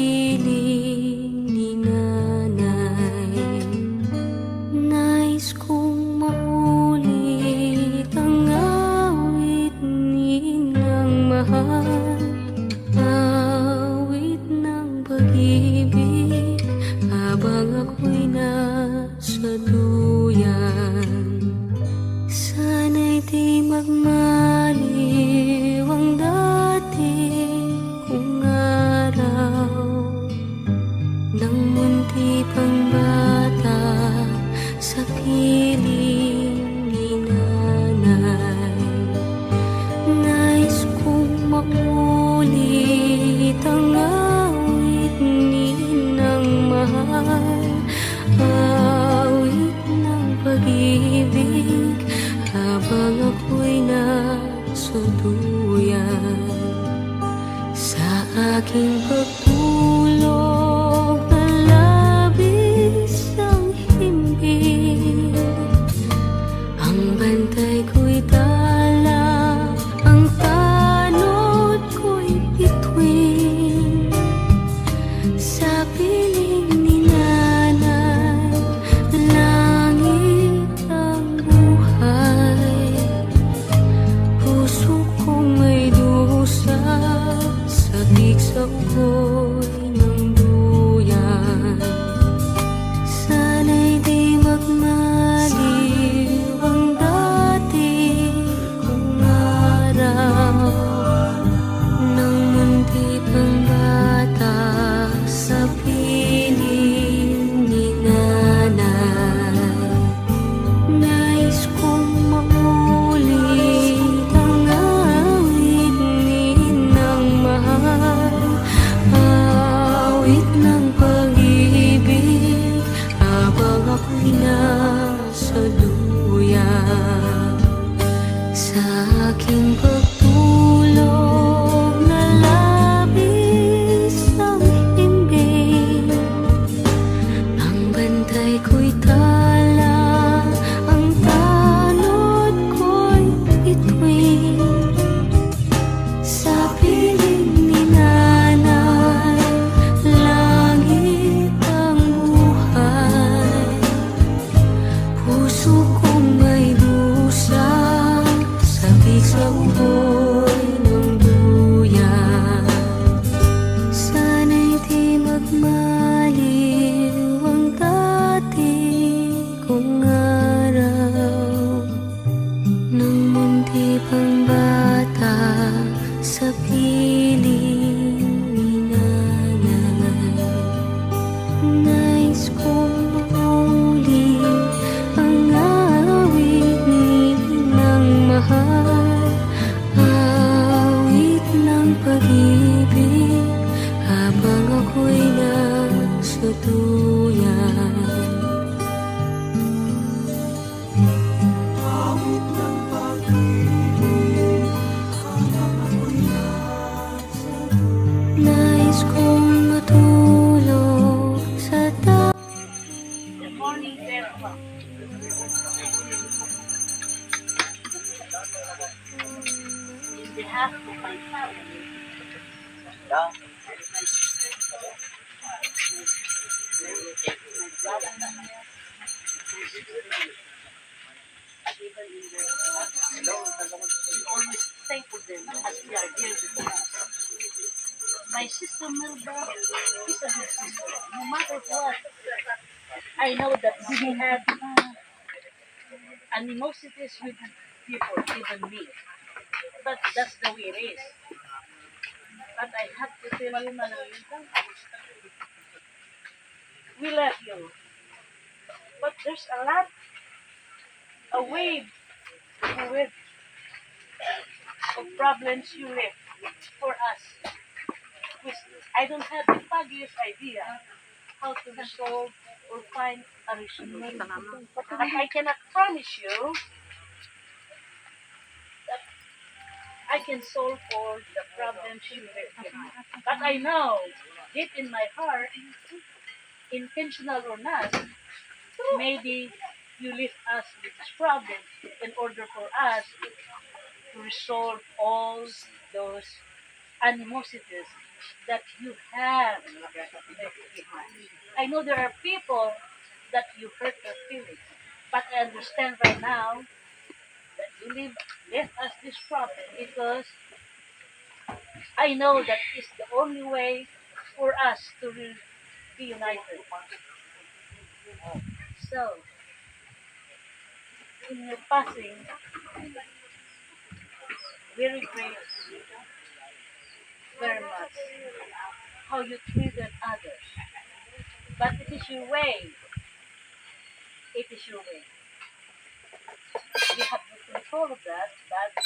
piling ni nanay. Nais kong maulit ang awit ni Inang mahal, awit ng pag-ibig habang ako'y nasa duyan. Sana'y di magmaliw ang dati kong araw, nang munti pang bata sa piling ni nanay. Nais kong maulit ang awit ni Inang mahal, awit ng pag-ibig habang ako'y nasa duyan. Sa aking pagtulog na labis ang himbing, ang bantay ko'y tala, ang tanod ko'y bituin. Sa piling ni nanay, langit ang buhay. Puso kong may dusa, sabik sa ugoy ng duyan. Sana'y di magmaliw ang dati kong araw, nang munti pang bata sa piling ni nanay. Nais kong maulit ang awit ni Inang mahal, awit ng pag-ibig habang ako'y nasa duyan. Sa aking pagtulog na labis ang himbing, ang bantay ko'y tala, ang tanod ko'y bituin. Sa piling ni nanay, langit ang buhay. Puso kong may dusa, sabik sa ugoy ng duyan. Sana'y di magmaliw ang dati kong araw, nang munti pang bata sa piling ni nanay. Nais kong maulit ang awit ni Inang mahal, awit ng pag-ibig habang ako'y nasa duyan. Awit ng pag-ibig habang ako'y nasa duyan. Nais kong matulog sa Good morning, Melva. In behalf of my family, my sister, my brother, even in their we always thank for them as we are here today. My sister Melva is a good sister. No matter what, I know that she had animosities with people, even me. But that's the way it is. But I have to tell you, Manolita, we love you. But there's a lot, a wave of problems you left for us. I don't have the foggiest idea how to resolve or find a resolution. But I cannot promise you that I can solve all the problems you have. But I know, deep in my heart, intentional or not, maybe you leave us with this problem in order for us to resolve all those animosities that you have left behind. I know there are people that you hurt their feelings, but I understand right now that you left us this problem because I know that is the only way for us to be united. So, in your passing, we regret very much how you treated others. But it is your way. It is your way. We have no control of that, but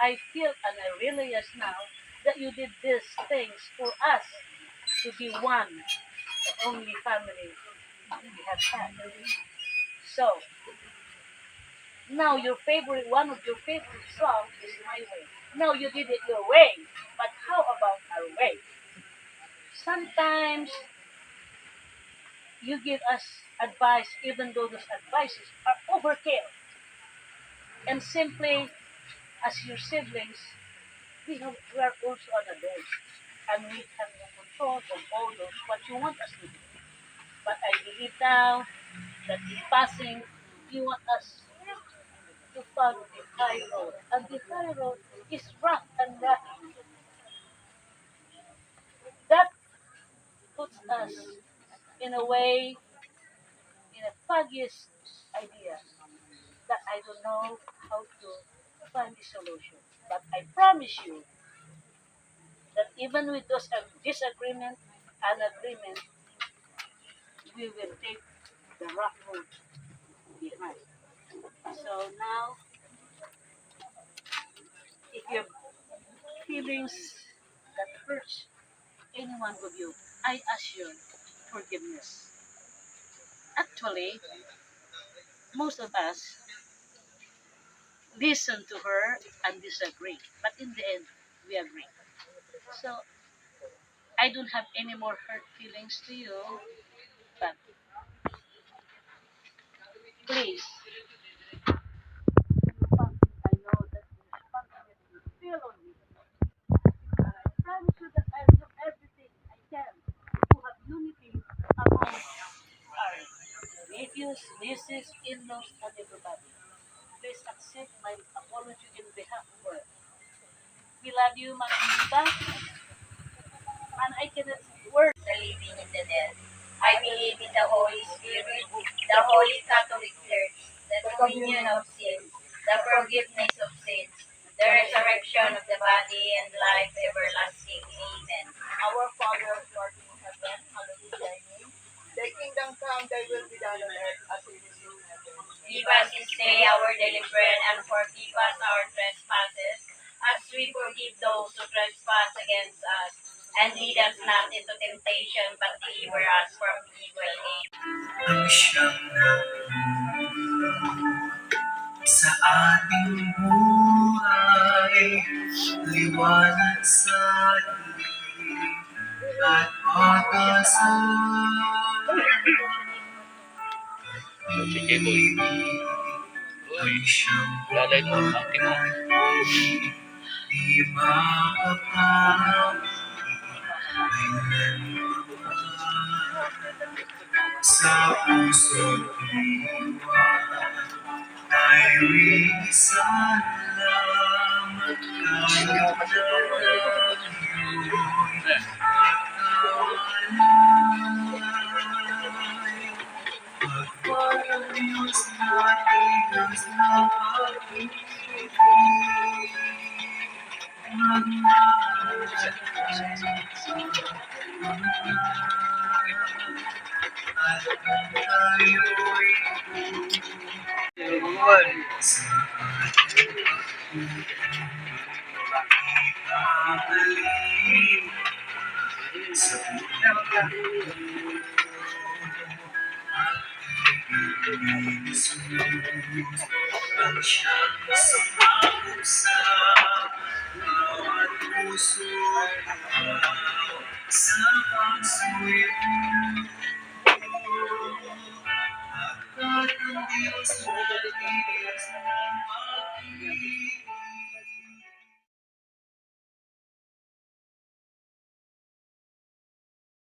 I feel and I realize now that you did these things for us to be one, the only family we have had. So, now one of your favorite songs is My Way. Now you did it your way, but how about our way? Sometimes you give us advice even though those advices are overkill. And simply, as your siblings, we are also an adult. And we have no control of all those what you want us to do. But I believe now that in passing, you want us to follow the high road. And the high road is rough and rocky. That puts us in a way, in a foggiest idea that I don't know how to find the solution. But I promise you that even with those disagreement and agreement, we will take the rough road behind. So now, if your feelings that hurts any one of you, I ask you forgiveness. Actually, most of us listen to her and disagree, but in the end, we agree. So I don't have any more hurt feelings to you, but please, I know that the responsibility is still on me. And I promise you that I'll do everything I can to have unity among our nephews, nieces, in-laws, and everybody. Please accept my apology in behalf of her. We love you, Manita, and I cannot word. The living and the dead. I believe in the Holy Spirit, the Holy Catholic Church, the communion of sins, the forgiveness of sins, the resurrection of the body, and life everlasting. Amen. Our Father who art in heaven, hallowed be thy name. Thy kingdom come, thy will be done on earth as it is in heaven. Give us this day our daily bread, and forgive us our trespasses, as we forgive those who trespass against us. And lead us not into temptation, but deliver us from evil. Amen. Ang siyang sa ating buhay, liwanag sa dilim at pag-asa. Ibig ang siyang pagkain, di makapagpalit kailanman. Sa puso't iwan ay salamat kahit na tayo'y pagpapalad ng Diyos natin, Diyos na pag-ibig. Magmahal at kung tayo'y sa ating ibabalik sa unang at ibig ni Jesus ang siyang sumangkot sa bawat puso sa pagsuyo.